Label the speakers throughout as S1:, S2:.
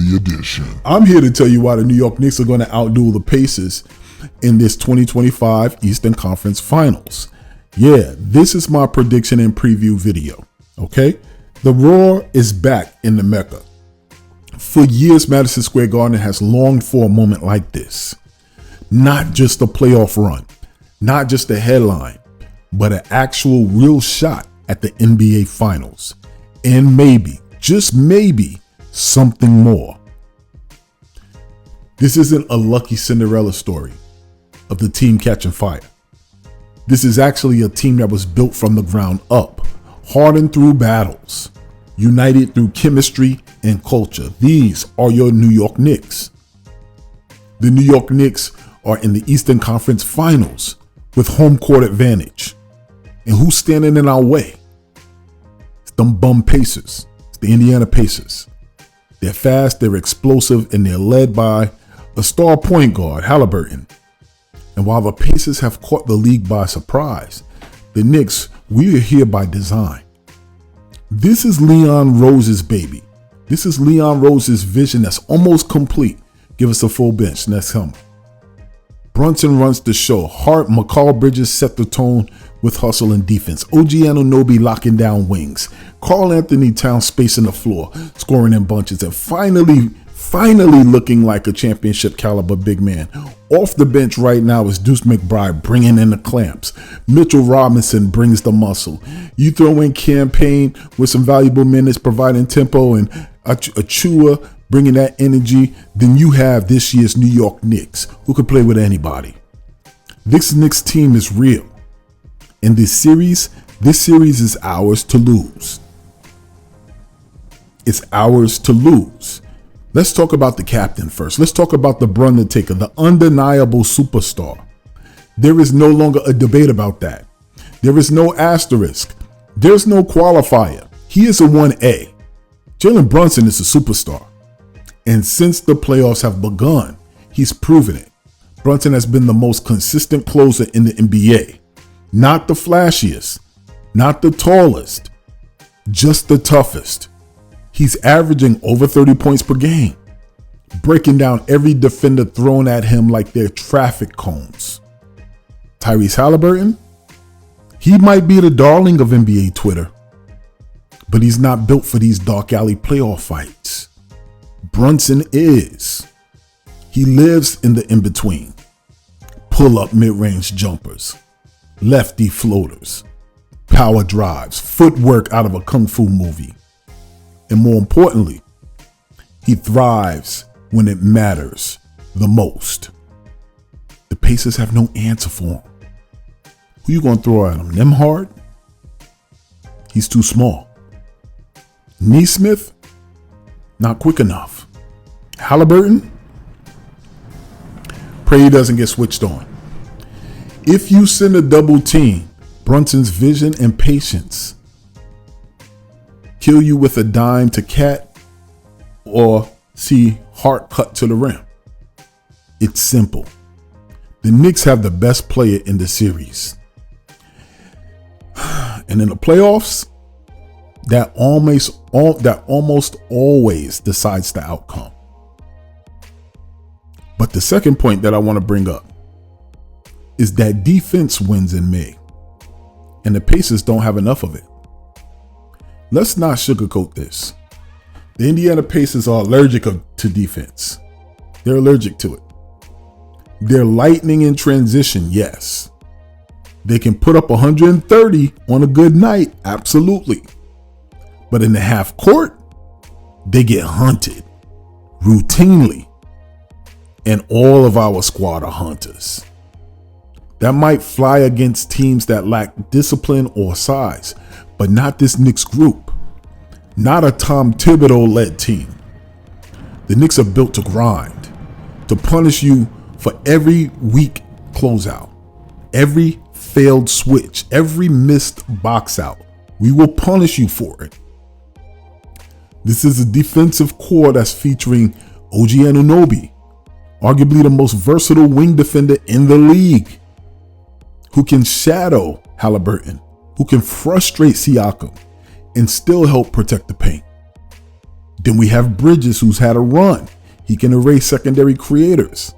S1: Weekly Edition.
S2: I'm here to tell you why the New York Knicks are going to outduel the Pacers in this 2025 Eastern Conference Finals. Yeah, this is my prediction and preview video, okay? The Roar is back in the Mecca. For years, Madison Square Garden has longed for a moment like this. Not just a playoff run, not just a headline, but an actual real shot at the NBA Finals. And maybe, just maybe, something more. This isn't a lucky Cinderella story of the team catching fire. This is actually a team that was built from the ground up, hardened through battles, united through chemistry and culture. These are your New York Knicks. The New York Knicks are in the Eastern Conference Finals with home court advantage. And who's standing in our way? It's them bum Pacers. It's the Indiana Pacers. They're fast, they're explosive, and they're led by a star point guard, Halliburton. And while the Pacers have caught the league by surprise, the Knicks, we are here by design. This is Leon Rose's baby. This is Leon Rose's vision that's almost complete. Give us a full bench. Next him. Brunson runs the show. Hart, McCall Bridges set the tone with hustle and defense. OG Anunoby locking down wings. Karl Anthony Towns spacing the floor, scoring in bunches, and finally looking like a championship caliber big man. Off the bench right now is Deuce McBride bringing in the clamps. Mitchell Robinson brings the muscle. You throw in Campaign with some valuable minutes providing tempo and Achua bringing that energy, then you have this year's New York Knicks who can play with anybody. This Knicks team is real. In this series is ours to lose. It's ours to lose. Let's talk about the captain first. Let's talk about the Brunner taker, the undeniable superstar. There is no longer a debate about that. There is no asterisk. There's no qualifier. He is a 1A. Jalen Brunson is a superstar. And since the playoffs have begun, he's proven it. Brunson has been the most consistent closer in the NBA. Not the flashiest, not the tallest, just the toughest. He's averaging over 30 points per game, breaking down every defender thrown at him like they're traffic cones. Tyrese Halliburton, he might be the darling of NBA Twitter, but he's not built for these dark alley playoff fights. Brunson is. He lives in the in-between. Pull-up mid-range jumpers, lefty floaters, power drives, footwork out of a kung fu movie. And more importantly, he thrives when it matters the most. The Pacers have no answer for him. Who you gonna throw at him? Nembhard? He's too small. Nesmith? Not quick enough. Halliburton? Pray he doesn't get switched on. If you send a double team, Brunson's vision and patience kill you with a dime to Cat or see Hart cut to the rim. It's simple. The Knicks have the best player in the series. And in the playoffs, that almost always decides the outcome. But the second point that I want to bring up is that defense wins in May, and the Pacers don't have enough of it. Let's not sugarcoat this. The Indiana Pacers are allergic to defense. They're allergic to it. They're lightning in transition, yes. They can put up 130 on a good night, absolutely. But in the half court, they get hunted routinely. And all of our squad are hunters. That might fly against teams that lack discipline or size, but not this Knicks group. Not a Tom Thibodeau-led team. The Knicks are built to grind, to punish you for every weak closeout, every failed switch, every missed box out. We will punish you for it. This is a defensive core that's featuring OG Anunoby, arguably the most versatile wing defender in the league, who can shadow Halliburton, who can frustrate Siakam, and still help protect the paint. Then we have Bridges, who's had a run. He can erase secondary creators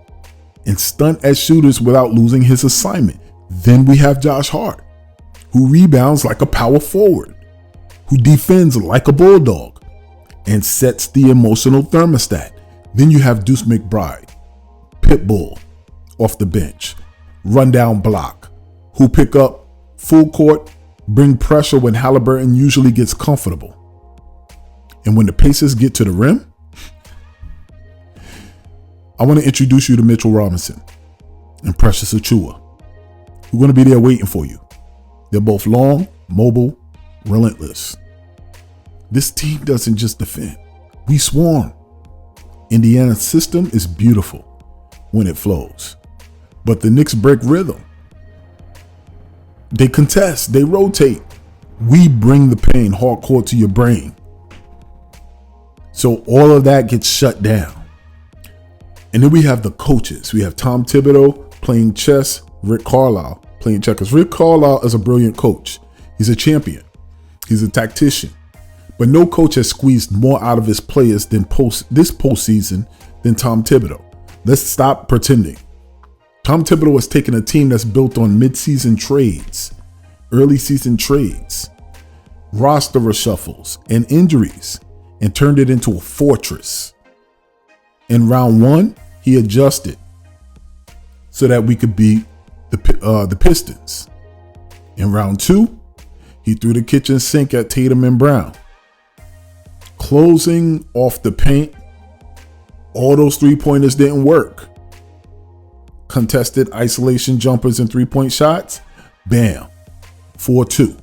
S2: and stunt at shooters without losing his assignment. Then we have Josh Hart, who rebounds like a power forward, who defends like a bulldog, and sets the emotional thermostat. Then you have Deuce McBride, Pitbull, off the bench, rundown block, who pick up full court, bring pressure when Halliburton usually gets comfortable. And when the Pacers get to the rim, I want to introduce you to Mitchell Robinson and Precious Achiuwa, who are going to be there waiting for you. They're both long, mobile, relentless. This team doesn't just defend. We swarm. Indiana's system is beautiful when it flows, but the Knicks break rhythm. They contest, they rotate. We bring the pain hardcore to your brain. So all of that gets shut down. And then we have the coaches. We have Tom Thibodeau playing chess, Rick Carlisle playing checkers. Rick Carlisle is a brilliant coach. He's a champion. He's a tactician. But no coach has squeezed more out of his players this postseason than Tom Thibodeau. Let's stop pretending. Tom Thibodeau has taken a team that's built on mid-season trades, early season trades, roster reshuffles, and injuries, and turned it into a fortress. In round one, he adjusted so that we could beat the Pistons. In round two, he threw the kitchen sink at Tatum and Brown. Closing off the paint, all those three-pointers didn't work. Contested isolation jumpers and three-point shots, bam, 4-2.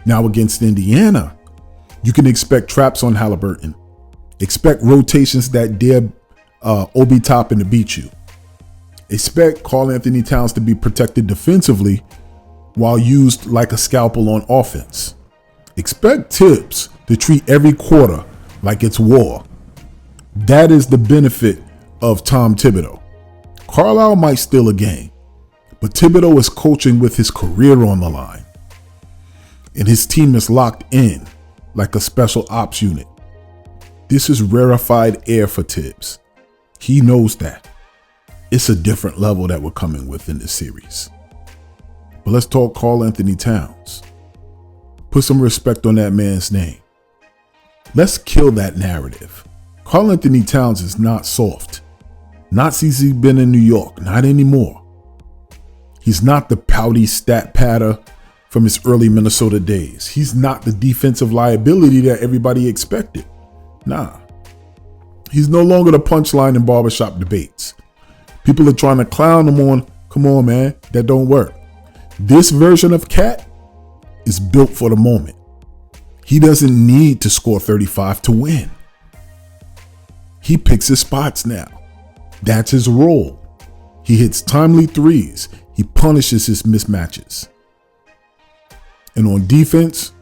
S2: Now against Indiana, you can expect traps on Halliburton. Expect rotations that dare Obi Toppin to beat you. Expect Karl-Anthony Towns to be protected defensively while used like a scalpel on offense. Expect Tibbs to treat every quarter like it's war. That is the benefit of Tom Thibodeau. Carlisle might steal a game, but Thibodeau is coaching with his career on the line. And his team is locked in like a special ops unit. This is rarefied air for Tibbs. He knows that. It's a different level that we're coming with in this series. But let's talk Karl-Anthony Towns. Put some respect on that man's name. Let's kill that narrative. Karl-Anthony Towns is not soft. Not since he's been in New York, not anymore. He's not the pouty stat padder from his early Minnesota days. He's not the defensive liability that everybody expected. Nah. He's no longer the punchline in barbershop debates. People are trying to clown him on, come on, man, that don't work. This version of Cat is built for the moment. He doesn't need to score 35 to win. He picks his spots now. That's his role. He hits timely threes. He punishes his mismatches. And on defense,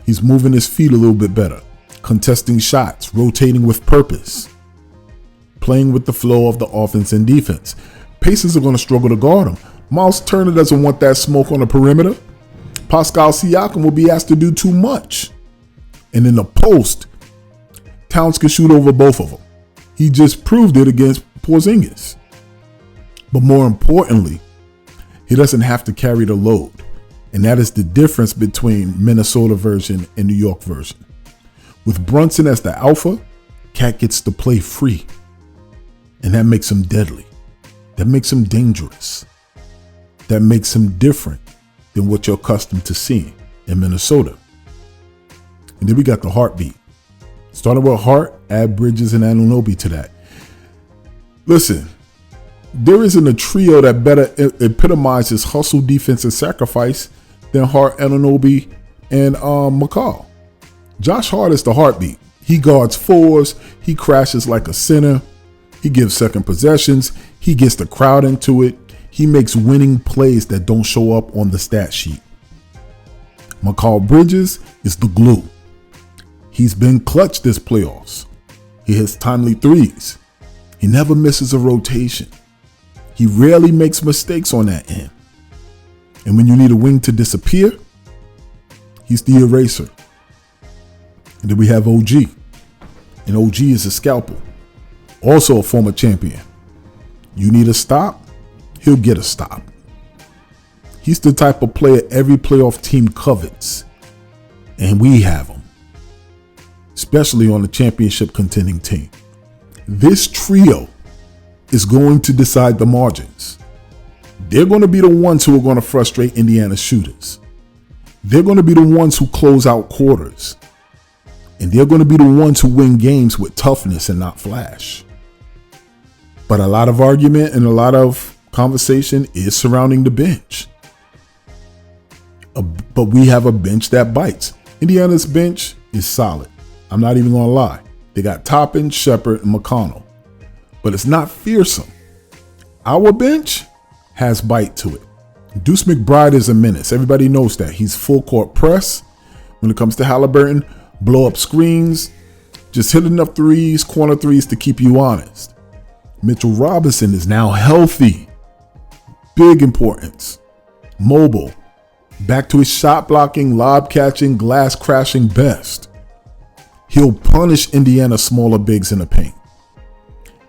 S2: he's moving his feet a little bit better, contesting shots, rotating with purpose, playing with the flow of the offense and defense. Pacers are going to struggle to guard him. Miles Turner doesn't want that smoke on the perimeter. Pascal Siakam will be asked to do too much. And in the post, Towns can shoot over both of them. He just proved it against Porzingis. But more importantly, he doesn't have to carry the load. And that is the difference between Minnesota version and New York version. With Brunson as the alpha, Cat gets to play free. And that makes him deadly. That makes him dangerous. That makes him different than what you're accustomed to seeing in Minnesota. And then we got the heartbeat. Starting with Hart, add Bridges and Anunoby to that. Listen, there isn't a trio that better epitomizes hustle, defense, and sacrifice than Hart, Anunoby, and McCall. Josh Hart is the heartbeat. He guards fours. He crashes like a center. He gives second possessions. He gets the crowd into it. He makes winning plays that don't show up on the stat sheet. McCall Bridges is the glue. He's been clutch this playoffs. He hits timely threes. He never misses a rotation. He rarely makes mistakes on that end. And when you need a wing to disappear, he's the eraser. And then we have OG. and OG is a scalpel, also a former champion. You need a stop, he'll get a stop. He's the type of player every playoff team covets, and we have him, especially on the championship contending team. This trio is going to decide the margins. They're going to be the ones who are going to frustrate Indiana shooters. They're going to be the ones who close out quarters. And they're going to be the ones who win games with toughness and not flash. But a lot of argument and a lot of conversation is surrounding the bench. But we have a bench that bites. Indiana's bench is solid. I'm not even going to lie. They got Toppin, Shepard, and McConnell. But it's not fearsome. Our bench has bite to it. Deuce McBride is a menace. Everybody knows that. He's full court press. When it comes to Halliburton, blow up screens, just hit enough threes, corner threes to keep you honest. Mitchell Robinson is now healthy. Big importance. Mobile. Back to his shot blocking, lob catching, glass crashing best. He'll punish Indiana's smaller bigs in the paint.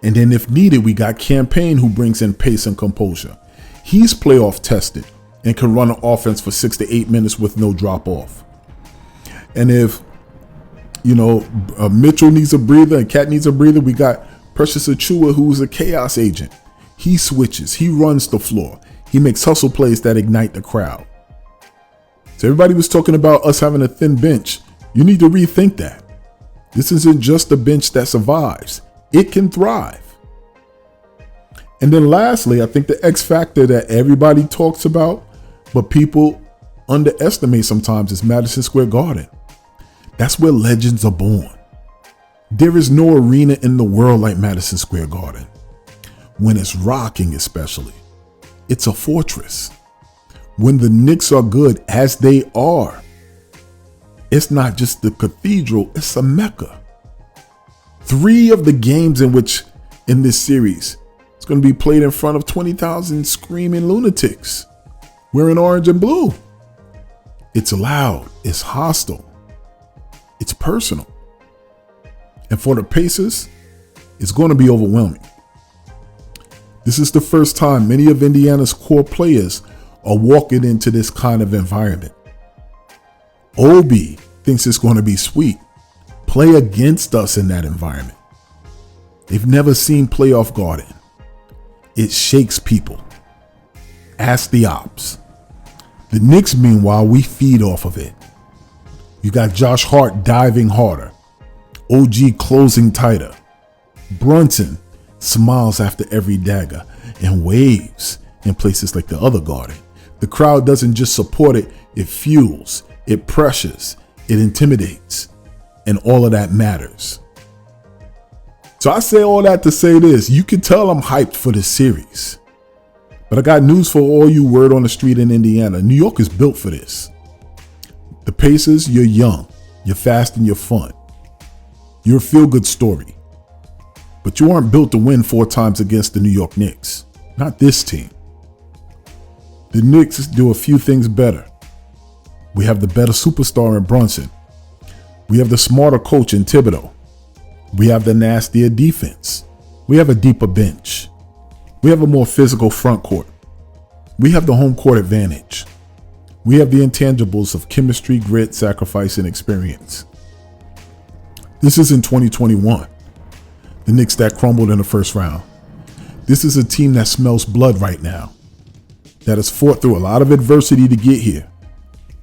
S2: And then if needed, we got Campaign who brings in pace and composure. He's playoff tested and can run an offense for 6 to 8 minutes with no drop off. And if, Mitchell needs a breather and Cat needs a breather, we got Precious Achiuwa, who's a chaos agent. He switches, he runs the floor. He makes hustle plays that ignite the crowd. So everybody was talking about us having a thin bench. You need to rethink that. This isn't just a bench that survives. It can thrive. And then lastly, I think the X factor that everybody talks about, but people underestimate sometimes, is Madison Square Garden. That's where legends are born. There is no arena in the world like Madison Square Garden. When it's rocking especially, it's a fortress. When the Knicks are good, as they are, it's not just the cathedral, it's a Mecca. 3 of the games in this series, it's going to be played in front of 20,000 screaming lunatics wearing orange and blue. It's loud. It's hostile. It's personal. And for the Pacers, it's going to be overwhelming. This is the first time many of Indiana's core players are walking into this kind of environment. Obi thinks it's going to be sweet. Play against us in that environment. They've never seen playoff Garden. It shakes people. Ask the ops. The Knicks, meanwhile, we feed off of it. You got Josh Hart diving harder. OG closing tighter. Brunson smiles after every dagger and waves in places like the other Garden. The crowd doesn't just support it, it fuels, it pressures, it intimidates, and all of that matters. So I say all that to say this. You can tell I'm hyped for this series. But I got news for all you word on the street in Indiana. New York is built for this. The Pacers, you're young, you're fast, and you're fun. You're a feel-good story. But you aren't built to win 4 times against the New York Knicks. Not this team. The Knicks do a few things better. We have the better superstar in Brunson. We have the smarter coach in Thibodeau. We have the nastier defense. We have a deeper bench. We have a more physical front court. We have the home court advantage. We have the intangibles of chemistry, grit, sacrifice, and experience. This isn't 2021. The Knicks that crumbled in the first round. This is a team that smells blood right now, that has fought through a lot of adversity to get here.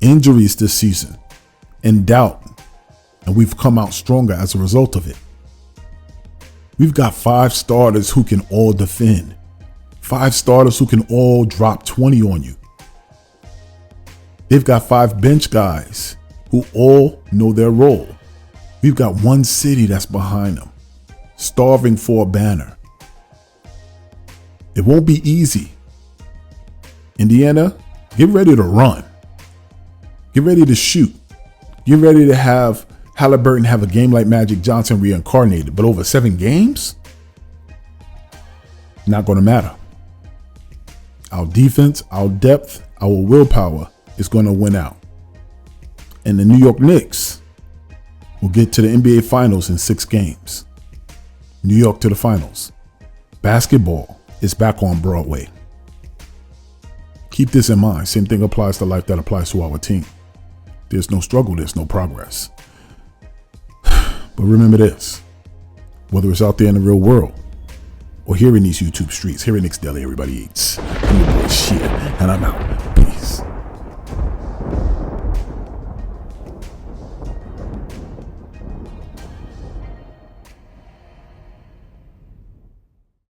S2: Injuries this season and doubt, and we've come out stronger as a result of it. We've got 5 starters who can all defend. 5 starters who can all drop 20 on you. They've got 5 bench guys who all know their role. We've got one city that's behind them, starving for a banner. It won't be easy. Indiana, get ready to run. Get ready to shoot. Get ready to have Halliburton have a game like Magic Johnson reincarnated, but over 7 games? Not going to matter. Our defense, our depth, our willpower is going to win out. And the New York Knicks, will get to the NBA Finals in 6 games. New York to the finals. Basketball is back on Broadway. Keep this in mind. Same thing applies to life that applies to our team. There's no struggle, there's no progress. But remember this, whether it's out there in the real world or here in these YouTube streets, here in Knicks Deli, everybody eats. I'm your boy Shit, and I'm out.